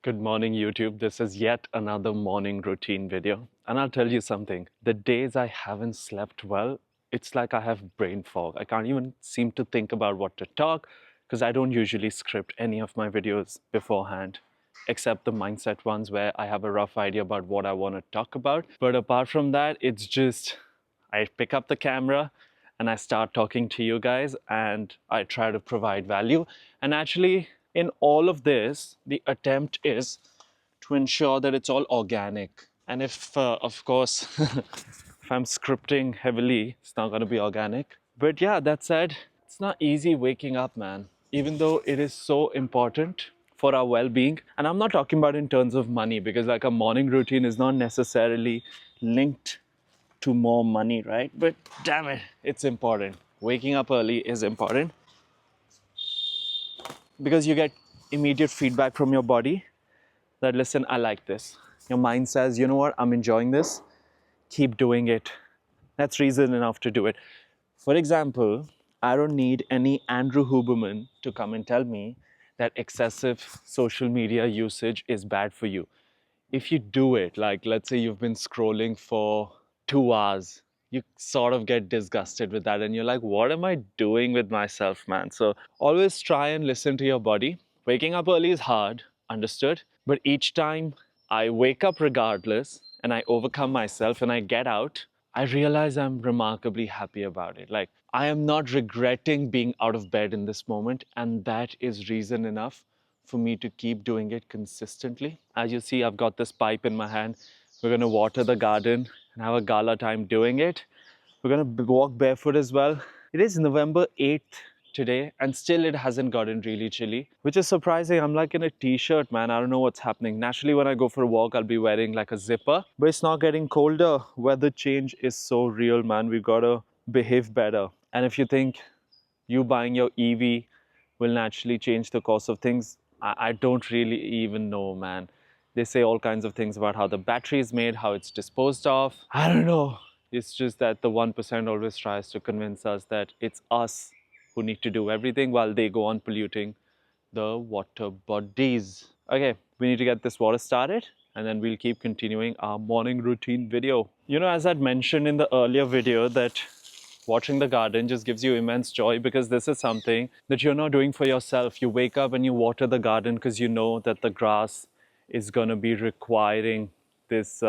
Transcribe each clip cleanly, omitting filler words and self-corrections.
Good morning, YouTube. This is yet another morning routine video. And I'll tell you something. The days I haven't slept well, it's like I have brain fog. I can't even seem to think about what to talk because I don't usually script any of my videos beforehand, except the mindset ones where I have a rough idea about what I want to talk about. But apart from that, it's just I pick up the camera and I start talking to you guys and I try to provide value. And actually, in all of this, the attempt is to ensure that it's all organic. And if, of course, if I'm scripting heavily, it's not going to be organic. But yeah, that said, it's not easy waking up, man. Even though it is so important for our well-being. And I'm not talking about in terms of money because like a morning routine is not necessarily linked to more money, right? But damn it, it's important. Waking up early is important because you get immediate feedback from your body that, listen, I like this. Your mind says, you know what, I'm enjoying this. Keep doing it. That's reason enough to do it. For example, I don't need any Andrew Huberman to come and tell me that excessive social media usage is bad for you. If you do it, like let's say you've been scrolling for 2 hours, you sort of get disgusted with that and you're like, what am I doing with myself, man? So always try and listen to your body. Waking up early is hard, understood, but each time I wake up regardless and I overcome myself and I get out, I realize I'm remarkably happy about it. Like, I am not regretting being out of bed in this moment, and that is reason enough for me to keep doing it consistently. As you see, I've got this pipe in my hand. We're going to water the garden and have a gala time doing it. We're going to walk barefoot as well. It is November 8th today, and still it hasn't gotten really chilly, which is surprising. I'm like in a t-shirt, man. I don't know what's happening. Naturally, when I go for a walk, I'll be wearing like a zipper, but it's not getting colder. Weather change is so real, man. We gotta behave better. And if you think you buying your EV will naturally change the course of things, I don't really even know, man. They say all kinds of things about how the battery is made, how it's disposed of. I don't know. It's just that the 1% always tries to convince us that it's us who need to do everything while they go on polluting the water bodies. Okay, we need to get this water started and then we'll keep continuing our morning routine video. You know, as I'd mentioned in the earlier video that watching the garden just gives you immense joy because this is something that you're not doing for yourself. You wake up and you water the garden because you know that the grass is going to be requiring this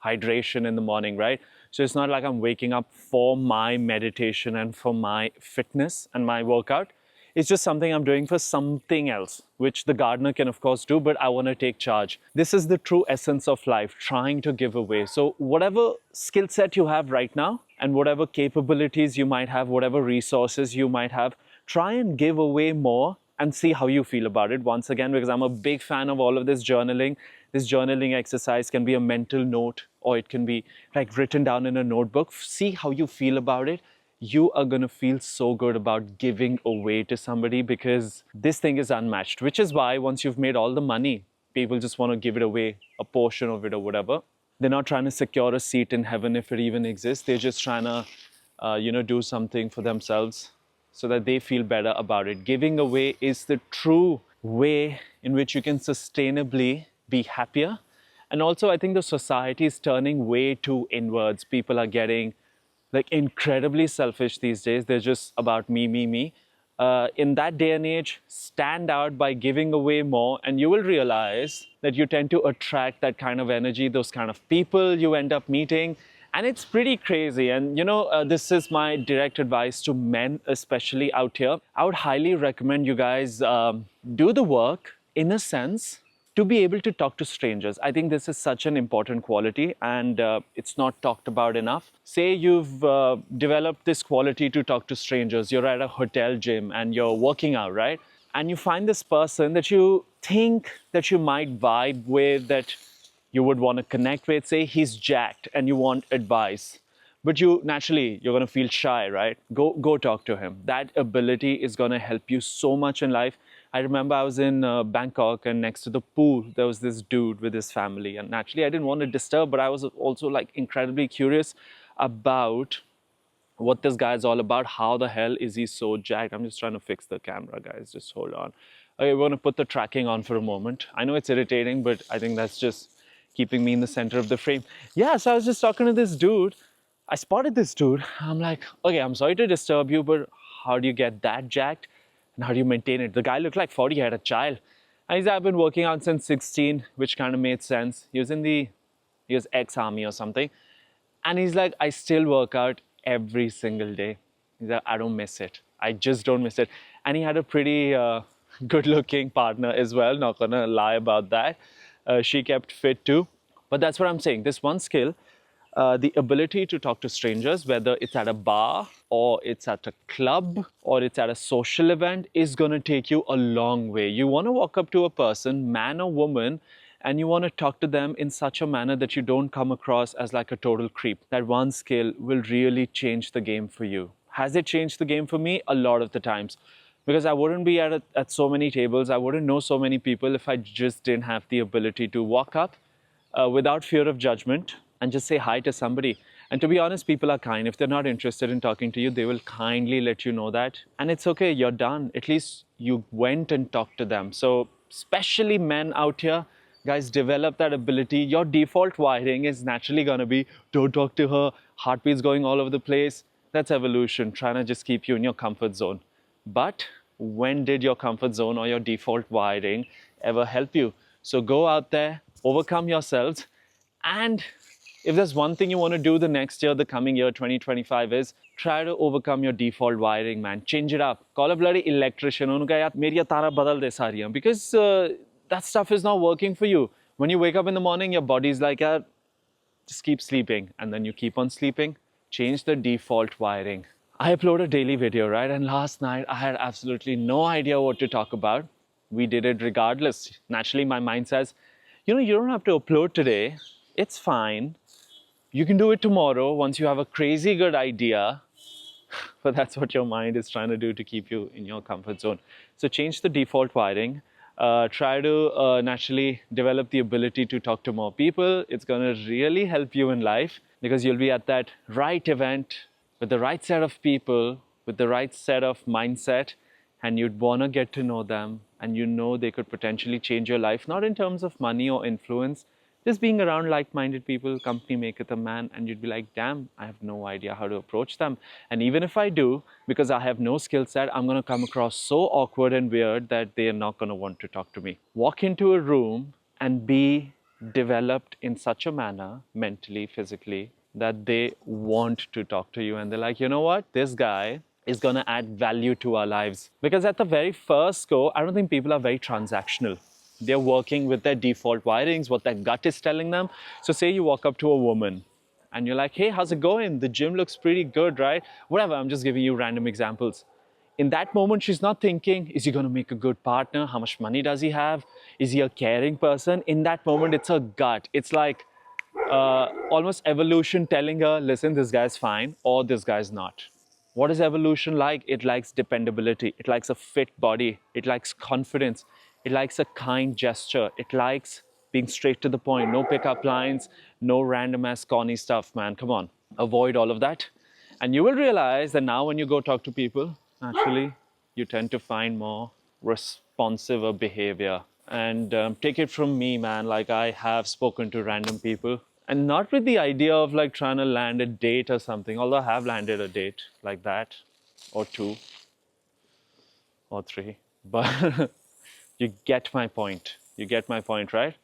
hydration in the morning, right? So it's not like I'm waking up for my meditation and for my fitness and my workout. It's just something I'm doing for something else, which the gardener can of course do, but I want to take charge. This is the true essence of life, trying to give away. So whatever skill set you have right now and whatever capabilities you might have, whatever resources you might have, try and give away more and see how you feel about it. Once again, because I'm a big fan of all of this journaling. This journaling exercise can be a mental note or it can be like written down in a notebook. See how you feel about it. You are going to feel so good about giving away to somebody because this thing is unmatched, which is why once you've made all the money, people just want to give it away, a portion of it or whatever. They're not trying to secure a seat in heaven if it even exists. They're just trying to, do something for themselves so that they feel better about it. Giving away is the true way in which you can sustainably be happier. And also, I think the society is turning way too inwards. People are getting like incredibly selfish these days. They're just about me, me, me. In that day and age, stand out by giving away more and you will realize that you tend to attract that kind of energy, those kind of people you end up meeting. And it's pretty crazy. And this is my direct advice to men, especially out here. I would highly recommend you guys do the work in a sense to be able to talk to strangers. I think this is such an important quality and it's not talked about enough. Say you've developed this quality to talk to strangers. You're at a hotel gym and you're working out, right? And you find this person that you think that you might vibe with, that you would want to connect with. Say he's jacked and you want advice. But you're going to feel shy, right? Go talk to him. That ability is going to help you so much in life. I remember I was in Bangkok and next to the pool, there was this dude with his family. And naturally, I didn't want to disturb, but I was also like incredibly curious about what this guy is all about. How the hell is he so jacked? I'm just trying to fix the camera, guys. Just hold on. Okay, we're going to put the tracking on for a moment. I know it's irritating, but I think that's just keeping me in the center of the frame. Yeah, so I was just talking to this dude. I spotted this dude. I'm like, okay, I'm sorry to disturb you, but how do you get that jacked? And how do you maintain it? The guy looked like 40, he had a child. And he's, I've been working out since 16, which kind of made sense. He was ex-army or something. And he's like, I still work out every single day. He's like, I don't miss it. I just don't miss it. And he had a pretty good-looking partner as well. Not gonna lie about that. She kept fit too. But that's what I'm saying. This one skill, the ability to talk to strangers, whether it's at a bar or it's at a club or it's at a social event, is going to take you a long way. You want to walk up to a person, man or woman, and you want to talk to them in such a manner that you don't come across as like a total creep. That one skill will really change the game for you. Has it changed the game for me? A lot of the times. Because I wouldn't be at so many tables, I wouldn't know so many people if I just didn't have the ability to walk up without fear of judgment and just say hi to somebody. And to be honest, people are kind. If they're not interested in talking to you, they will kindly let you know that. And it's okay, you're done. At least you went and talked to them. So especially men out here, guys, develop that ability. Your default wiring is naturally gonna be, don't talk to her, heartbeats going all over the place. That's evolution, trying to just keep you in your comfort zone. But when did your comfort zone or your default wiring ever help you? So go out there, overcome yourselves, and if there's one thing you want to do the next year, the coming year, 2025, is try to overcome your default wiring, man. Change it up. Call a bloody electrician. Because that stuff is not working for you. When you wake up in the morning, your body's like, just keep sleeping. And then you keep on sleeping. Change the default wiring. I upload a daily video, right? And last night, I had absolutely no idea what to talk about. We did it regardless. Naturally, my mind says, you don't have to upload today. It's fine. You can do it tomorrow once you have a crazy good idea. But that's what your mind is trying to do to keep you in your comfort zone. So change the default wiring. Try to naturally develop the ability to talk to more people. It's going to really help you in life because you'll be at that right event with the right set of people, with the right set of mindset, and you'd want to get to know them, and they could potentially change your life, not in terms of money or influence, just being around like-minded people. Company maketh a man, and you'd be like, damn, I have no idea how to approach them. And even if I do, because I have no skill set, I'm going to come across so awkward and weird that they are not going to want to talk to me. Walk into a room and be developed in such a manner, mentally, physically, that they want to talk to you. And they're like, you know what? This guy is going to add value to our lives. Because at the very first go, I don't think people are very transactional. They're working with their default wirings, what their gut is telling them. So say you walk up to a woman and you're like, hey, how's it going? The gym looks pretty good, right? Whatever, I'm just giving you random examples. In that moment, she's not thinking, is he going to make a good partner? How much money does he have? Is he a caring person? In that moment, it's her gut. It's like almost evolution telling her, listen, this guy's fine or this guy's not. What is evolution like? It likes dependability. It likes a fit body. It likes confidence. It likes a kind gesture. It likes being straight to the point. No pickup lines, no random ass corny stuff, man. Come on, avoid all of that. And you will realize that now when you go talk to people, actually, you tend to find more responsive behavior. And take it from me, man, like I have spoken to random people. And not with the idea of like trying to land a date or something, although I have landed a date like that, or 2, or 3. But you get my point. You get my point, right?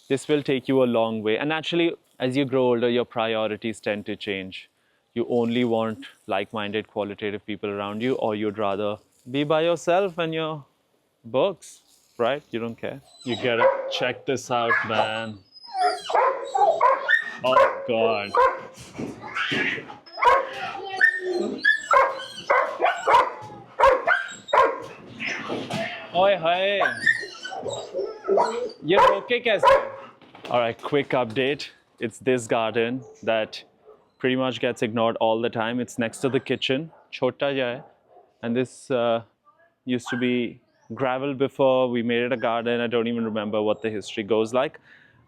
This will take you a long way. And actually, as you grow older, your priorities tend to change. You only want like-minded, qualitative people around you, or you'd rather be by yourself and your books, right? You don't care. You gotta check this out, man. Oh, God. Oi, hey. ये रोके कैसे? All right, quick update. It's this garden that pretty much gets ignored all the time. It's next to the kitchen. Chota ja hai. And this used to be gravel before. We made it a garden. I don't even remember what the history goes like.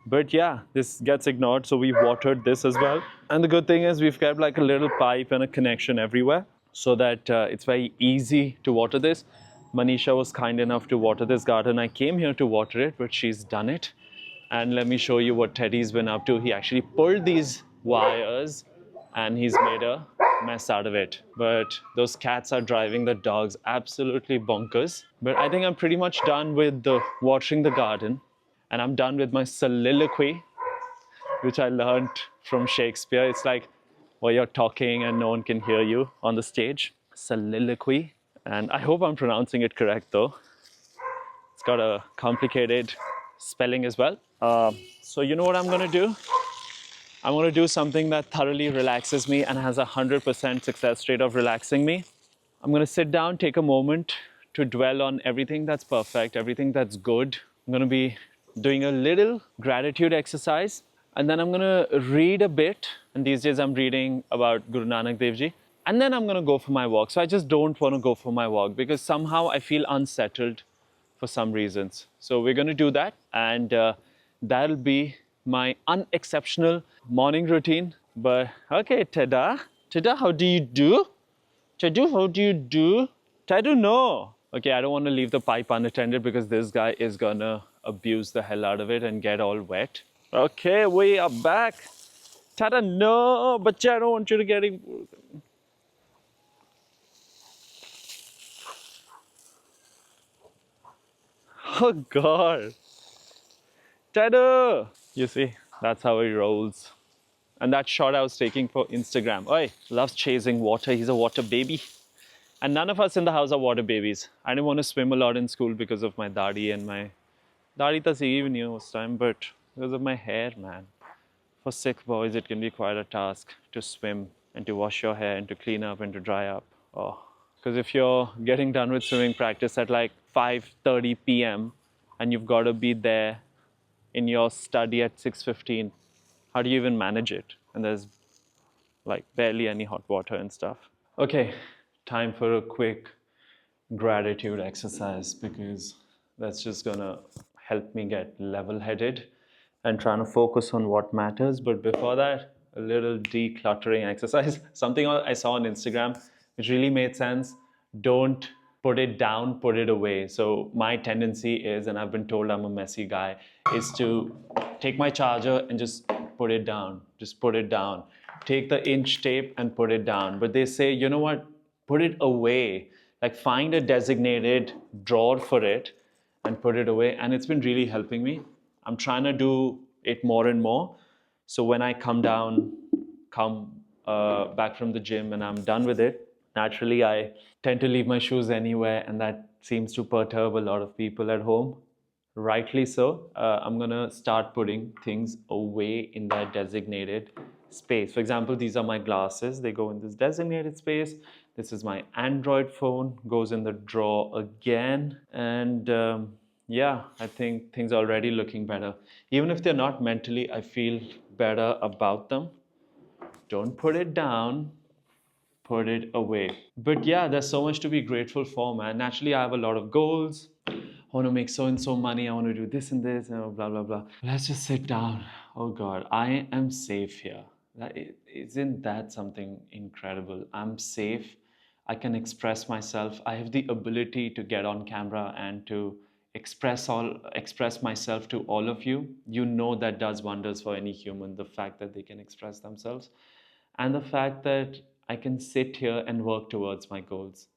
But yeah, this gets ignored. So we've watered this as well. And the good thing is we've kept like a little pipe and a connection everywhere so that it's very easy to water this. Manisha was kind enough to water this garden. I came here to water it, but she's done it. And let me show you what Teddy's been up to. He actually pulled these wires and he's made a mess out of it. But those cats are driving the dogs absolutely bonkers. But I think I'm pretty much done with the watering the garden. And I'm done with my soliloquy, which I learned from Shakespeare. It's like where you're talking and no one can hear you on the stage. Soliloquy. And I hope I'm pronouncing it correct though. It's got a complicated spelling as well. So you know what I'm gonna do? I'm gonna do something that thoroughly relaxes me and has a 100% success rate of relaxing me. I'm gonna sit down, take a moment to dwell on everything that's perfect, everything that's good. I'm gonna be doing a little gratitude exercise, and then I'm gonna read a bit. And these days I'm reading about Guru Nanak Dev Ji. And then I'm gonna go for my walk. So I just don't wanna go for my walk because somehow I feel unsettled for some reasons. So we're going to do that, and that'll be my unexceptional morning routine. But okay, Teda, how do you do? Tedu, how do you do? Tedu, no. Okay, I don't want to leave the pipe unattended because this guy is gonna abuse the hell out of it and get all wet. Okay, we are back. Tada, no, but I don't want you to get it. Oh God. Tada! You see, that's how he rolls. And that shot I was taking for Instagram. Oi, loves chasing water. He's a water baby. And none of us in the house are water babies. I didn't want to swim a lot in school because of my dadi and my... Dadi tas even knew this time, but because of my hair, man. For sick boys, it can be quite a task to swim and to wash your hair and to clean up and to dry up. Oh, because if you're getting done with swimming practice at like 5:30 p.m. and you've got to be there in your study at 6:15, how do you even manage it? And there's like barely any hot water and stuff. Okay, time for a quick gratitude exercise because that's just gonna help me get level-headed and trying to focus on what matters. But before that, a little decluttering exercise. Something I saw on Instagram which really made sense. Don't put it down, put it away. So my tendency is, and I've been told I'm a messy guy, is to take my charger and just put it down. Just put it down. Take the inch tape and put it down. But they say, you know what? Put it away. Like find a designated drawer for it and put it away. And it's been really helping me. I'm trying to do it more and more. So when I come back from the gym and I'm done with it, naturally I tend to leave my shoes anywhere, and that seems to perturb a lot of people at home. Rightly so. I'm gonna start putting things away in that designated space. For example, these are my glasses. They go in this designated space. This is my Android phone, goes in the drawer again. And yeah, I think things are already looking better. Even if they're not mentally, I feel better about them. Don't put it down, put it away. But yeah, there's so much to be grateful for, man. Naturally, I have a lot of goals. I want to make so and so money. I want to do this and this, and blah, blah, blah. Let's just sit down. Oh God, I am safe here. Isn't that something incredible? I'm safe. I can express myself. I have the ability to get on camera and to express myself to all of you. You know that does wonders for any human, the fact that they can express themselves. And the fact that I can sit here and work towards my goals.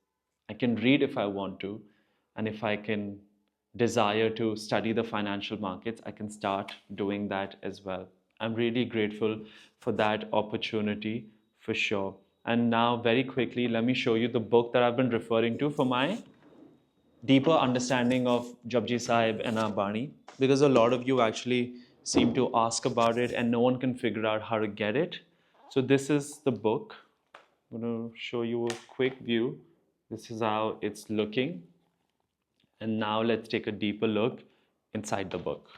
I can read if I want to, and if I can desire to study the financial markets, I can start doing that as well. I'm really grateful for that opportunity for sure. And now, very quickly, let me show you the book that I've been referring to for my deeper understanding of Japji Sahib and our Bani, because a lot of you actually seem to ask about it and no one can figure out how to get it. So this is the book. I'm going to show you a quick view. This is how it's looking. And now let's take a deeper look inside the book.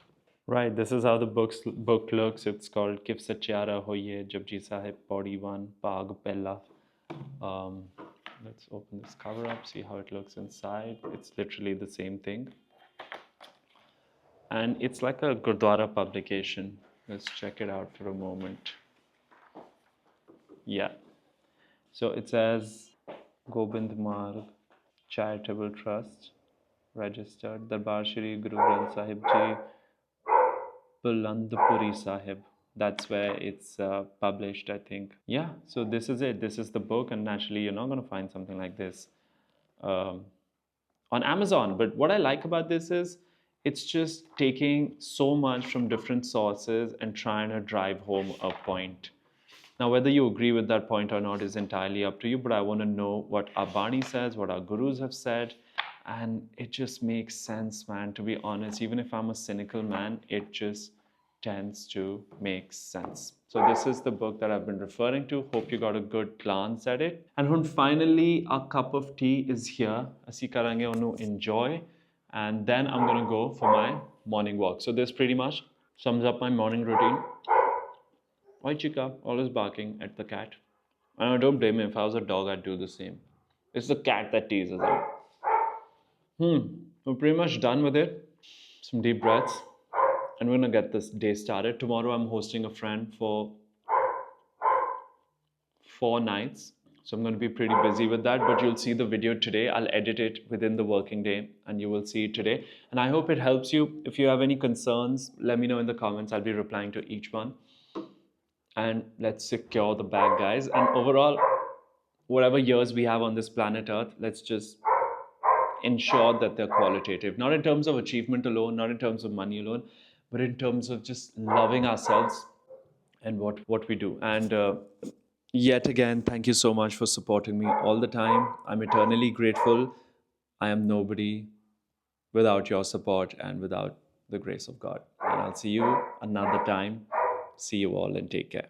Right, this is how the book looks. It's called Kif Satyara Hoye Japji Sahib Paudi 1 Pag Pella. Let's open this cover up, see how it looks inside. It's literally the same thing. And it's like a Gurdwara publication. Let's check it out for a moment. Yeah. So it says Gobind Marg Charitable Trust, registered. Darbar Shri Guru Granth Sahib Ji, Bulandpuri Sahib. That's where it's published, I think. Yeah, so this is it. This is the book, and naturally, you're not going to find something like this um, on Amazon. But what I like about this is it's just taking so much from different sources and trying to drive home a point. Now, whether you agree with that point or not is entirely up to you, but I want to know what our Bani says, what our gurus have said, and it just makes sense, man. To be honest, even if I'm a cynical man, it just tends to make sense. So this is the book that I've been referring to. Hope you got a good glance at it. And finally, our cup of tea is here. Asi karange onu enjoy, and then I'm gonna go for my morning walk. So this pretty much sums up my morning routine. Why Chica? Always barking at the cat. And I don't blame him. If I was a dog, I'd do the same. It's the cat that teases him. We're pretty much done with it. Some deep breaths. And we're gonna get this day started. Tomorrow I'm hosting a friend for 4 nights. So I'm going to be pretty busy with that, but you'll see the video today. I'll edit it within the working day and you will see it today. And I hope it helps you. If you have any concerns, let me know in the comments. I'll be replying to each one. And let's secure the bag, guys. And overall, whatever years we have on this planet Earth, let's just ensure that they're qualitative. Not in terms of achievement alone, not in terms of money alone, but in terms of just loving ourselves and what we do. And yet again, thank you so much for supporting me all the time. I'm eternally grateful. I am nobody without your support and without the grace of God. And I'll see you another time. See you all and take care.